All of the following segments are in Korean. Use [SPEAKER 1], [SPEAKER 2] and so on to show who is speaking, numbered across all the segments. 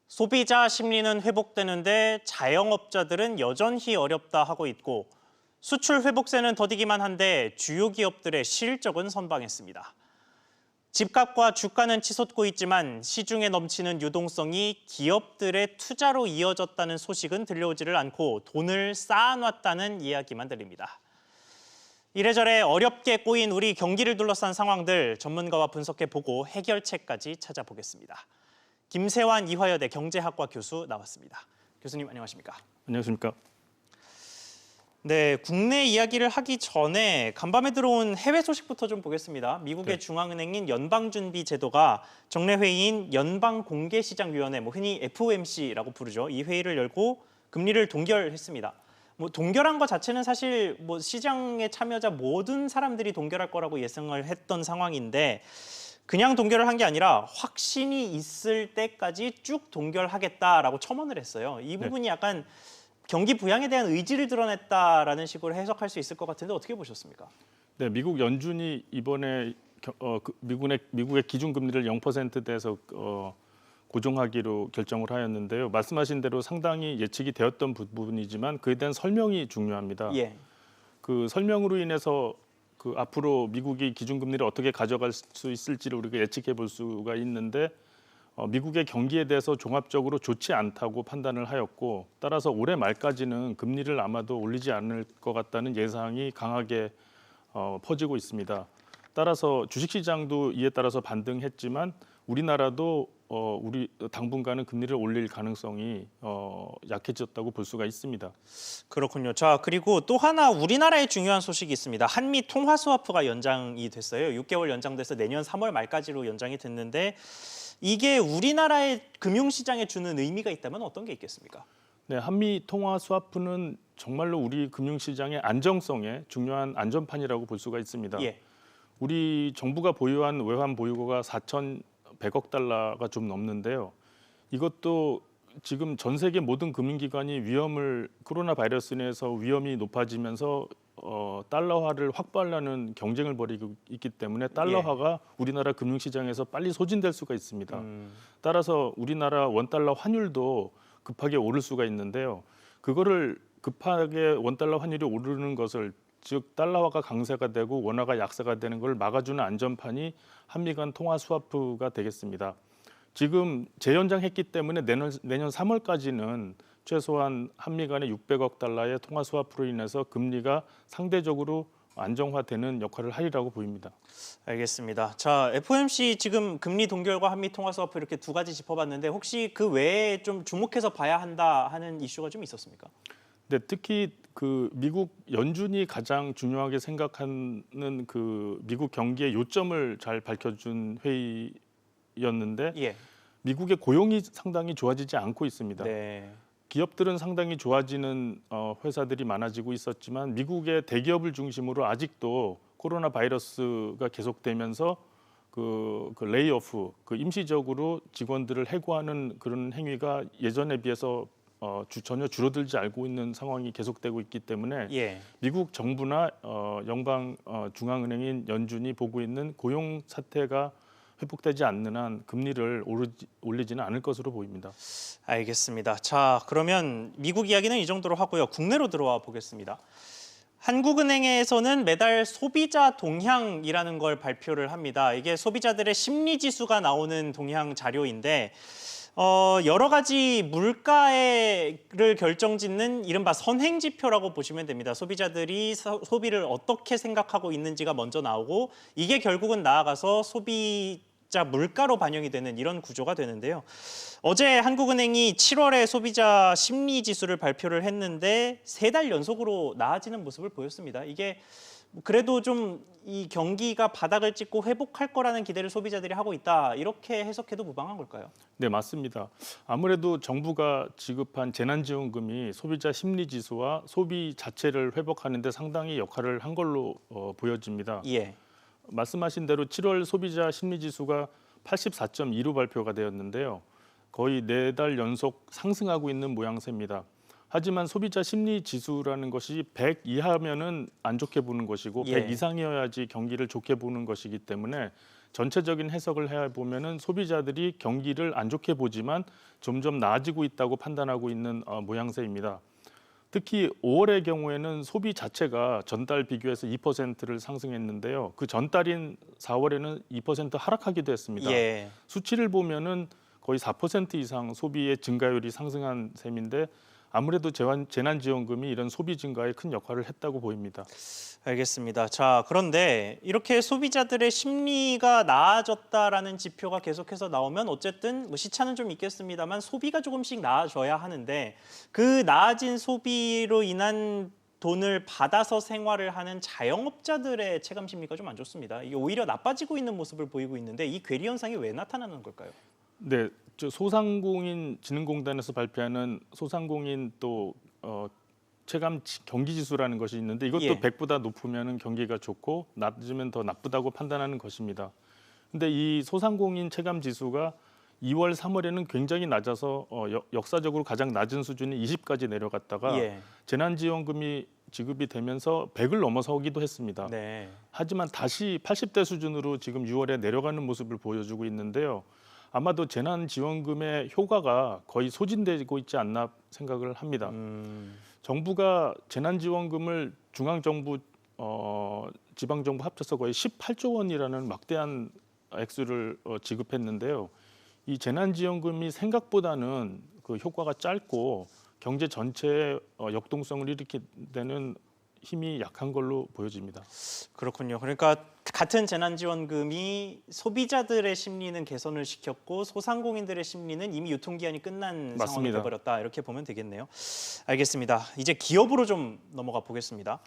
[SPEAKER 1] 소비자 심리는 회복되는데 자영업자들은 여전히 어렵다 하고 있고 수출 회복세는 더디기만 한데 주요 기업들의 실적은 선방했습니다. 집값과 주가는 치솟고 있지만 시중에 넘치는 유동성이 기업들의 투자로 이어졌다는 소식은 들려오지를 않고 돈을 쌓아놨다는 이야기만 들립니다. 이래저래 어렵게 꼬인 우리 경기를 둘러싼 상황들 전문가와 분석해보고 해결책까지 찾아보겠습니다. 김세환 이화여대 경제학과 교수 나왔습니다. 교수님 안녕하십니까?
[SPEAKER 2] 안녕하십니까?
[SPEAKER 1] 네, 국내 이야기를 하기 전에 간밤에 들어온 해외 소식부터 좀 보겠습니다. 미국의 중앙은행인 연방준비제도가 정례 회의인 연방공개시장위원회, 흔히 FOMC라고 부르죠. 이 회의를 열고 금리를 동결했습니다. 동결한 것 자체는 사실 시장에 참여자 모든 사람들이 동결할 거라고 예상을 했던 상황인데 그냥 동결을 한 게 아니라 확신이 있을 때까지 쭉 동결하겠다라고 첨언을 했어요. 이 부분이 약간 경기 부양에 대한 의지를 드러냈다라는 식으로 해석할 수 있을 것 같은데 어떻게 보셨습니까?
[SPEAKER 2] 네, 미국 연준이 이번에 미국의 기준금리를 0%대에서 고정하기로 결정을 하였는데요. 말씀하신 대로 상당히 예측이 되었던 부분이지만 그에 대한 설명이 중요합니다.
[SPEAKER 1] 예.
[SPEAKER 2] 그 설명으로 인해서 앞으로 미국이 기준금리를 어떻게 가져갈 수 있을지를 우리가 예측해 볼 수가 있는데 미국의 경기에 대해서 종합적으로 좋지 않다고 판단을 하였고 따라서 올해 말까지는 금리를 아마도 올리지 않을 것 같다는 예상이 강하게 퍼지고 있습니다. 따라서 주식시장도 이에 따라서 반등했지만 우리나라도 우리 당분간은 금리를 올릴 가능성이 약해졌다고 볼 수가 있습니다.
[SPEAKER 1] 그렇군요. 자, 그리고 또 하나 우리나라에 중요한 소식이 있습니다. 한미 통화 스와프가 연장이 됐어요. 6개월 연장돼서 내년 3월 말까지로 연장이 됐는데 이게 우리나라의 금융시장에 주는 의미가 있다면 어떤 게 있겠습니까?
[SPEAKER 2] 네, 한미 통화 스와프는 정말로 우리 금융시장의 안정성에 중요한 안전판이라고 볼 수가 있습니다.
[SPEAKER 1] 예.
[SPEAKER 2] 우리 정부가 보유한 외환 보유고가 4,100억 달러가 좀 넘는데요. 이것도 지금 전 세계 모든 금융기관이 코로나 바이러스로 인해서 위험이 높아지면서 달러화를 확보하려는 경쟁을 벌이고 있기 때문에 달러화가 우리나라 금융시장에서 빨리 소진될 수가 있습니다. 따라서 우리나라 원달러 환율도 급하게 오를 수가 있는데요. 그거를 급하게 원달러 환율이 오르는 것을 즉 달러화가 강세가 되고 원화가 약세가 되는 걸 막아주는 안전판이 한미 간 통화 스와프가 되겠습니다. 지금 재연장했기 때문에 내년 3월까지는 최소한 한미 간의 600억 달러의 통화 스와프로 인해서 금리가 상대적으로 안정화되는 역할을 하리라고 보입니다.
[SPEAKER 1] 알겠습니다. 자, FOMC 지금 금리 동결과 한미 통화 스와프 이렇게 두 가지 짚어봤는데 혹시 그 외에 좀 주목해서 봐야 한다 하는 이슈가 좀 있었습니까?
[SPEAKER 2] 네, 특히 미국 연준이 가장 중요하게 생각하는 미국 경기의 요점을 잘 밝혀준 회의였는데
[SPEAKER 1] 예.
[SPEAKER 2] 미국의 고용이 상당히 좋아지지 않고 있습니다.
[SPEAKER 1] 네.
[SPEAKER 2] 기업들은 상당히 좋아지는 회사들이 많아지고 있었지만 미국의 대기업을 중심으로 아직도 코로나 바이러스가 계속되면서 그 레이오프, 임시적으로 직원들을 해고하는 그런 행위가 예전에 비해서 전혀 줄어들지 않고 있는 상황이 계속되고 있기 때문에
[SPEAKER 1] 예.
[SPEAKER 2] 미국 정부나 연방 중앙은행인 연준이 보고 있는 고용 사태가 회복되지 않는 한 금리를 올리지는 않을 것으로 보입니다.
[SPEAKER 1] 알겠습니다. 자, 그러면 미국 이야기는 이 정도로 하고요. 국내로 들어와 보겠습니다. 한국은행에서는 매달 소비자 동향이라는 걸 발표를 합니다. 이게 소비자들의 심리 지수가 나오는 동향 자료인데 여러 가지 물가를 결정짓는 이른바 선행지표라고 보시면 됩니다. 소비자들이 소비를 어떻게 생각하고 있는지가 먼저 나오고 이게 결국은 나아가서 소비자 물가로 반영이 되는 이런 구조가 되는데요. 어제 한국은행이 7월에 소비자 심리지수를 발표를 했는데 3달 연속으로 나아지는 모습을 보였습니다. 이게 그래도 좀 이 경기가 바닥을 찍고 회복할 거라는 기대를 소비자들이 하고 있다. 이렇게 해석해도 무방한 걸까요?
[SPEAKER 2] 네, 맞습니다. 아무래도 정부가 지급한 재난지원금이 소비자 심리지수와 소비 자체를 회복하는 데 상당히 역할을 한 걸로 보여집니다.
[SPEAKER 1] 예.
[SPEAKER 2] 말씀하신 대로 7월 소비자 심리지수가 84.2로 발표가 되었는데요. 거의 4달 연속 상승하고 있는 모양새입니다. 하지만 소비자 심리 지수라는 것이 100 이하면은 안 좋게 보는 것이고
[SPEAKER 1] 예.
[SPEAKER 2] 100 이상이어야지 경기를 좋게 보는 것이기 때문에 전체적인 해석을 해 보면은 소비자들이 경기를 안 좋게 보지만 점점 나아지고 있다고 판단하고 있는 모양새입니다. 특히 5월의 경우에는 소비 자체가 전달 비교해서 2%를 상승했는데요. 그 전달인 4월에는 2% 하락하기도 했습니다.
[SPEAKER 1] 예.
[SPEAKER 2] 수치를 보면은 거의 4% 이상 소비의 증가율이 상승한 셈인데 아무래도 재난지원금이 이런 소비 증가에 큰 역할을 했다고 보입니다.
[SPEAKER 1] 알겠습니다. 자, 그런데 이렇게 소비자들의 심리가 나아졌다라는 지표가 계속해서 나오면 어쨌든 뭐 시차는 좀 있겠습니다만 소비가 조금씩 나아져야 하는데 그 나아진 소비로 인한 돈을 받아서 생활을 하는 자영업자들의 체감 심리가 좀 안 좋습니다. 이게 오히려 나빠지고 있는 모습을 보이고 있는데 이 괴리 현상이 왜 나타나는 걸까요?
[SPEAKER 2] 네, 소상공인진흥공단에서 발표하는 소상공인 또 체감 경기 지수라는 것이 있는데 이것도
[SPEAKER 1] 예.
[SPEAKER 2] 100보다 높으면 경기가 좋고 낮으면 더 나쁘다고 판단하는 것입니다. 근데 이 소상공인 체감 지수가 2월, 3월에는 굉장히 낮아서 역사적으로 가장 낮은 수준이 20까지 내려갔다가
[SPEAKER 1] 예.
[SPEAKER 2] 재난지원금이 지급이 되면서 100을 넘어서기도 했습니다.
[SPEAKER 1] 네.
[SPEAKER 2] 하지만 다시 80대 수준으로 지금 6월에 내려가는 모습을 보여주고 있는데요. 아마도 재난지원금의 효과가 거의 소진되고 있지 않나 생각을 합니다. 정부가 재난지원금을 중앙정부, 지방정부 합쳐서 거의 18조 원이라는 막대한 액수를 지급했는데요. 이 재난지원금이 생각보다는 그 효과가 짧고 경제 전체의 역동성을 일으키는 힘이 약한 걸로 보여집니다.
[SPEAKER 1] 그렇군요. 그러니까 같은 재난지원금이 소비자들의 심리는 개선을 시켰고 소상공인들의 심리는 이미 유통기한이 끝난 상황이
[SPEAKER 2] 맞습니다.
[SPEAKER 1] 되어버렸다. 이렇게 보면 되겠네요. 알겠습니다. 이제 기업으로 좀 넘어가 보겠습니다.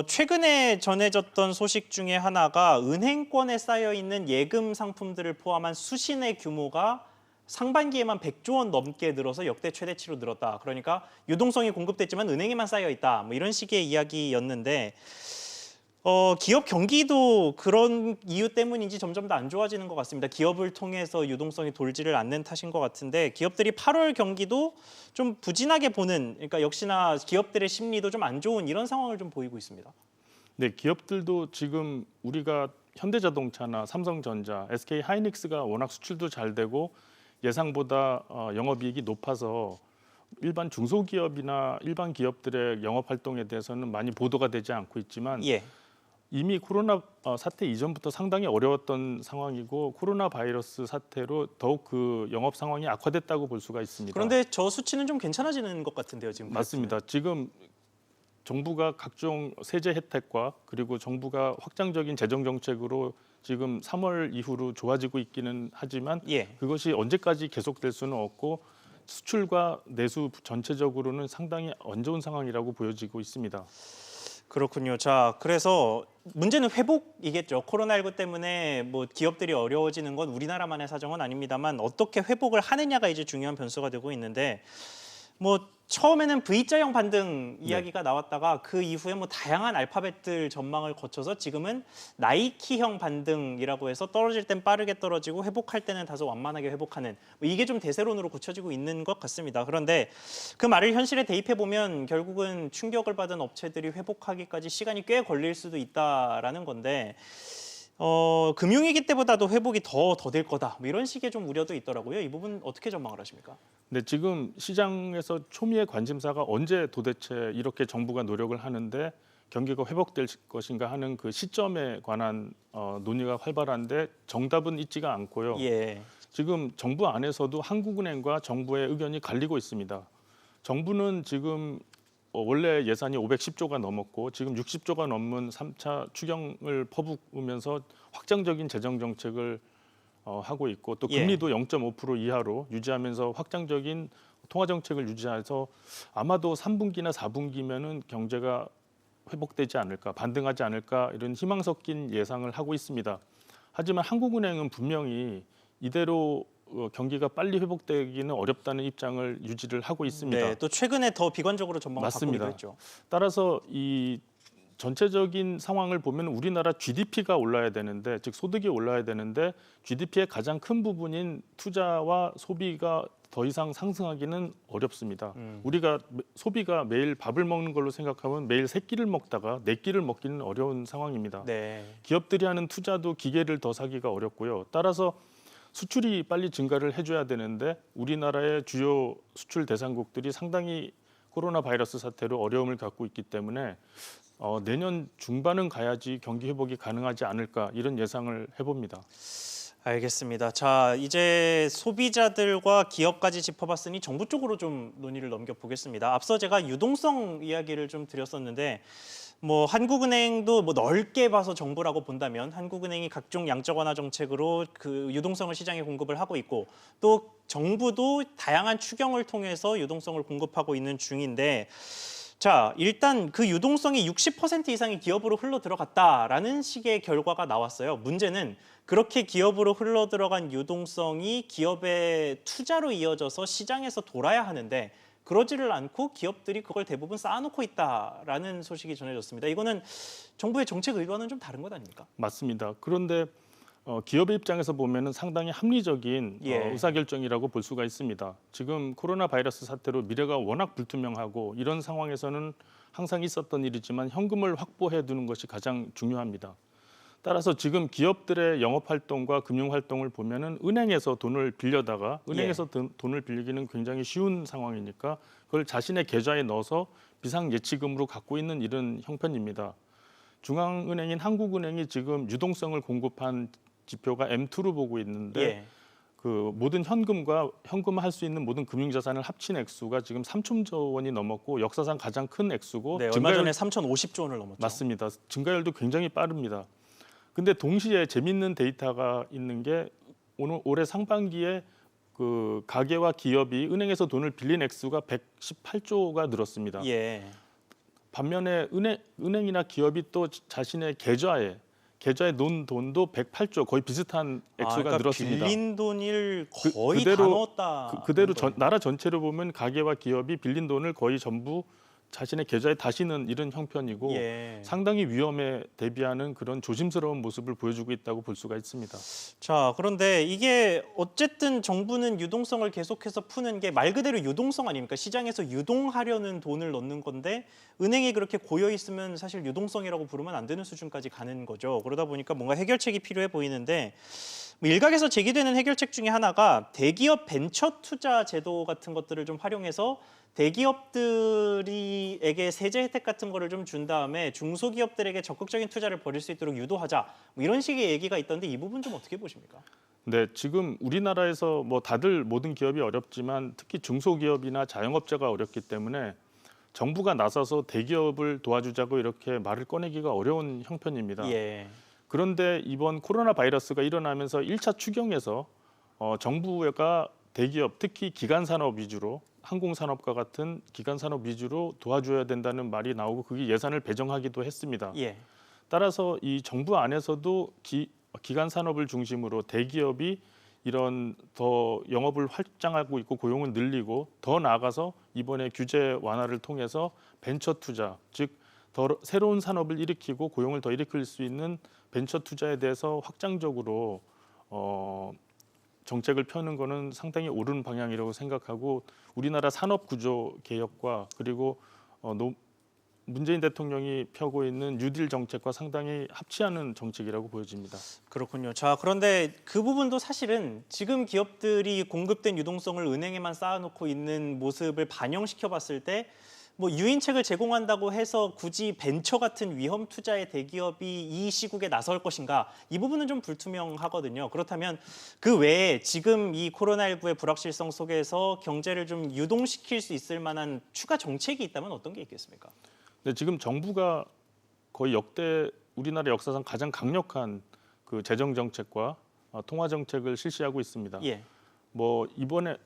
[SPEAKER 1] 최근에 전해졌던 소식 중에 하나가 은행권에 쌓여 있는 예금 상품들을 포함한 수신의 규모가 상반기에만 100조 원 넘게 늘어서 역대 최대치로 늘었다. 그러니까 유동성이 공급됐지만 은행에만 쌓여 있다. 뭐 이런 식의 이야기였는데 기업 경기도 그런 이유 때문인지 점점 더 안 좋아지는 것 같습니다. 기업을 통해서 유동성이 돌지를 않는 탓인 것 같은데 기업들이 8월 경기도 좀 부진하게 보는, 그러니까 역시나 기업들의 심리도 좀 안 좋은 이런 상황을 좀 보이고 있습니다.
[SPEAKER 2] 네, 기업들도 지금 우리가 현대자동차나 삼성전자, SK하이닉스가 워낙 수출도 잘 되고 예상보다 영업이익이 높아서 일반 중소기업이나 일반 기업들의 영업 활동에 대해서는 많이 보도가 되지 않고 있지만
[SPEAKER 1] 예.
[SPEAKER 2] 이미 코로나 사태 이전부터 상당히 어려웠던 상황이고 코로나 바이러스 사태로 더욱 그 영업 상황이 악화됐다고 볼 수가 있습니다.
[SPEAKER 1] 그런데 저 수치는 좀 괜찮아지는 것 같은데요, 지금.
[SPEAKER 2] 맞습니다. 지금 정부가 각종 세제 혜택과 그리고 정부가 확장적인 재정 정책으로 지금 3월 이후로 좋아지고 있기는 하지만
[SPEAKER 1] 예.
[SPEAKER 2] 그것이 언제까지 계속될 수는 없고 수출과 내수 전체적으로는 상당히 안 좋은 상황이라고 보여지고 있습니다.
[SPEAKER 1] 그렇군요. 자, 그래서 문제는 회복이겠죠. 코로나19 때문에 뭐 기업들이 어려워지는 건 우리나라만의 사정은 아닙니다만 어떻게 회복을 하느냐가 이제 중요한 변수가 되고 있는데 뭐 처음에는 V자형 반등 이야기가 나왔다가 그 이후에 뭐 다양한 알파벳들 전망을 거쳐서 지금은 나이키형 반등이라고 해서 떨어질 땐 빠르게 떨어지고 회복할 때는 다소 완만하게 회복하는, 뭐 이게 좀 대세론으로 굳혀지고 있는 것 같습니다. 그런데 그 말을 현실에 대입해 보면 결국은 충격을 받은 업체들이 회복하기까지 시간이 꽤 걸릴 수도 있다라는 건데 금융위기 때보다도 회복이 더 될 거다. 뭐 이런 식의 좀 우려도 있더라고요. 이 부분 어떻게 전망을 하십니까?
[SPEAKER 2] 네, 지금 시장에서 초미의 관심사가 언제 도대체 이렇게 정부가 노력을 하는데 경기가 회복될 것인가 하는 그 시점에 관한 논의가 활발한데 정답은 있지가 않고요.
[SPEAKER 1] 예.
[SPEAKER 2] 지금 정부 안에서도 한국은행과 정부의 의견이 갈리고 있습니다. 정부는 지금 원래 예산이 510조가 넘었고 지금 60조가 넘는 3차 추경을 퍼부으면서 확장적인 재정 정책을 하고 있고 또
[SPEAKER 1] 예.
[SPEAKER 2] 금리도 0.5% 이하로 유지하면서 확장적인 통화 정책을 유지해서 아마도 3분기나 4분기면은 경제가 회복되지 않을까, 반등하지 않을까 이런 희망 섞인 예상을 하고 있습니다. 하지만 한국은행은 분명히 이대로 경기가 빨리 회복되기는 어렵다는 입장을 유지를 하고 있습니다.
[SPEAKER 1] 네, 또 최근에 더 비관적으로 전망을
[SPEAKER 2] 맞습니다.
[SPEAKER 1] 바꾸기도 했죠.
[SPEAKER 2] 따라서 이 전체적인 상황을 보면 우리나라 GDP가 올라야 되는데, 즉 소득이 올라야 되는데 GDP의 가장 큰 부분인 투자와 소비가 더 이상 상승하기는 어렵습니다. 우리가 소비가 매일 밥을 먹는 걸로 생각하면 매일 세 끼를 먹다가 네 끼를 먹기는 어려운 상황입니다.
[SPEAKER 1] 네.
[SPEAKER 2] 기업들이 하는 투자도 기계를 더 사기가 어렵고요. 따라서 수출이 빨리 증가를 해줘야 되는데 우리나라의 주요 수출 대상국들이 상당히 코로나 바이러스 사태로 어려움을 갖고 있기 때문에 내년 중반은 가야지 경기 회복이 가능하지 않을까 이런 예상을 해봅니다.
[SPEAKER 1] 알겠습니다. 자, 이제 소비자들과 기업까지 짚어봤으니 정부 쪽으로 좀 논의를 넘겨보겠습니다. 앞서 제가 유동성 이야기를 좀 드렸었는데 뭐 한국은행도 뭐 넓게 봐서 정부라고 본다면 한국은행이 각종 양적 완화 정책으로 그 유동성을 시장에 공급을 하고 있고 또 정부도 다양한 추경을 통해서 유동성을 공급하고 있는 중인데 자, 일단 그 유동성이 60% 이상이 기업으로 흘러 들어갔다라는 식의 결과가 나왔어요. 문제는 그렇게 기업으로 흘러 들어간 유동성이 기업의 투자로 이어져서 시장에서 돌아야 하는데 그러지를 않고 기업들이 그걸 대부분 쌓아놓고 있다라는 소식이 전해졌습니다. 이거는 정부의 정책 의도와는 좀 다른 것 아닙니까?
[SPEAKER 2] 맞습니다. 그런데 기업의 입장에서 보면은 상당히 합리적인
[SPEAKER 1] 예.
[SPEAKER 2] 의사결정이라고 볼 수가 있습니다. 지금 코로나 바이러스 사태로 미래가 워낙 불투명하고 이런 상황에서는 항상 있었던 일이지만 현금을 확보해 두는 것이 가장 중요합니다. 따라서 지금 기업들의 영업 활동과 금융 활동을 보면은 은행에서 돈을 빌려다가 은행에서 돈을 빌리기는 굉장히 쉬운 상황이니까 그걸 자신의 계좌에 넣어서 비상 예치금으로 갖고 있는 이런 형편입니다. 중앙은행인 한국은행이 지금 유동성을 공급한 지표가 M2로 보고 있는데
[SPEAKER 1] 예.
[SPEAKER 2] 그 모든 현금화할 수 있는 모든 금융자산을 합친 액수가 지금 3천조 원이 넘었고 역사상 가장 큰 액수고
[SPEAKER 1] 네, 얼마 전에 3,050조 원을 넘었죠.
[SPEAKER 2] 맞습니다. 증가율도 굉장히 빠릅니다. 근데 동시에 재밌는 데이터가 있는 게 올해 상반기에 그 가계와 기업이 은행에서 돈을 빌린 액수가 118조가 늘었습니다.
[SPEAKER 1] 예.
[SPEAKER 2] 반면에 은행이나 기업이 또 자신의 계좌에 놓은 돈도 108조 거의 비슷한 액수가
[SPEAKER 1] 그러니까
[SPEAKER 2] 늘었습니다.
[SPEAKER 1] 빌린 돈을 거의 다
[SPEAKER 2] 그대로-
[SPEAKER 1] 넣었다.
[SPEAKER 2] 그대로 나라 전체로 보면 가계와 기업이 빌린 돈을 거의 전부 자신의 계좌에 다시는 이런 형편이고
[SPEAKER 1] 예.
[SPEAKER 2] 상당히 위험에 대비하는 그런 조심스러운 모습을 보여주고 있다고 볼 수가 있습니다.
[SPEAKER 1] 자, 그런데 이게 어쨌든 정부는 유동성을 계속해서 푸는 게 말 그대로 유동성 아닙니까? 시장에서 유동하려는 돈을 넣는 건데 은행이 그렇게 고여 있으면 사실 유동성이라고 부르면 안 되는 수준까지 가는 거죠. 그러다 보니까 뭔가 해결책이 필요해 보이는데 뭐 일각에서 제기되는 해결책 중에 하나가 대기업 벤처 투자 제도 같은 것들을 좀 활용해서 대기업들에게 세제 혜택 같은 거를 좀 준 다음에 중소기업들에게 적극적인 투자를 벌일 수 있도록 유도하자 뭐 이런 식의 얘기가 있던데 이 부분 좀 어떻게 보십니까?
[SPEAKER 2] 네, 지금 우리나라에서 뭐 다들 모든 기업이 어렵지만 특히 중소기업이나 자영업자가 어렵기 때문에 정부가 나서서 대기업을 도와주자고 이렇게 말을 꺼내기가 어려운 형편입니다.
[SPEAKER 1] 예.
[SPEAKER 2] 그런데 이번 코로나 바이러스가 일어나면서 1차 추경에서 정부가 대기업 특히 기간산업 위주로 항공산업과 같은 기간산업 위주로 도와줘야 된다는 말이 나오고 그게 예산을 배정하기도 했습니다.
[SPEAKER 1] 예.
[SPEAKER 2] 따라서 이 정부 안에서도 기간산업을 중심으로 대기업이 이런 더 영업을 확장하고 있고 고용을 늘리고 더 나아가서 이번에 규제 완화를 통해서 벤처 투자, 즉 더 새로운 산업을 일으키고 고용을 더 일으킬 수 있는 벤처 투자에 대해서 확장적으로 정책을 펴는 거는 상당히 옳은 방향이라고 생각하고 우리나라 산업 구조 개혁과 그리고 문재인 대통령이 펴고 있는 뉴딜 정책과 상당히 합치하는 정책이라고 보여집니다.
[SPEAKER 1] 그렇군요. 자, 그런데 그 부분도 사실은 지금 기업들이 공급된 유동성을 은행에만 쌓아놓고 있는 모습을 반영시켜 봤을 때 뭐 유인책을 제공한다고 해서 굳이 벤처 같은 위험 투자의 대기업이 이 시국에 나설 것인가 이 부분은 좀 불투명하거든요. 그렇다면 그 외에 지금 이 코로나19의 불확실성 속에서 경제를 좀 유동시킬 수 있을 만한 추가 정책이 있다면 어떤 게 있겠습니까?
[SPEAKER 2] 네, 지금 정부가 거의 역대 우리나라 역사상 가장 강력한 그 재정 정책과 통화 정책을 실시하고 있습니다.
[SPEAKER 1] 예.
[SPEAKER 2] 뭐 이전에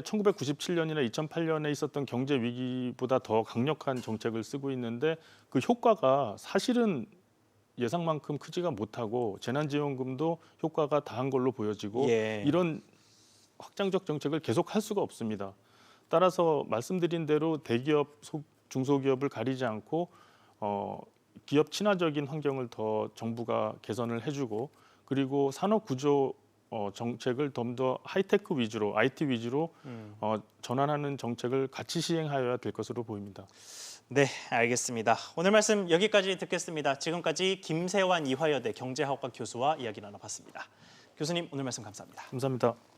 [SPEAKER 2] 1997년이나 2008년에 있었던 경제 위기보다 더 강력한 정책을 쓰고 있는데 그 효과가 사실은 예상만큼 크지가 못하고 재난지원금도 효과가 다한 걸로 보여지고
[SPEAKER 1] 예.
[SPEAKER 2] 이런 확장적 정책을 계속 할 수가 없습니다. 따라서 말씀드린 대로 대기업, 중소기업을 가리지 않고 기업 친화적인 환경을 더 정부가 개선을 해주고 그리고 산업 구조 정책을 좀 더 하이테크 위주로, IT 위주로 전환하는 정책을 같이 시행하여야 될 것으로 보입니다.
[SPEAKER 1] 네, 알겠습니다. 오늘 말씀 여기까지 듣겠습니다. 지금까지 김세환 이화여대 경제학과 교수와 이야기 나눠봤습니다. 교수님, 오늘 말씀 감사합니다.
[SPEAKER 2] 감사합니다.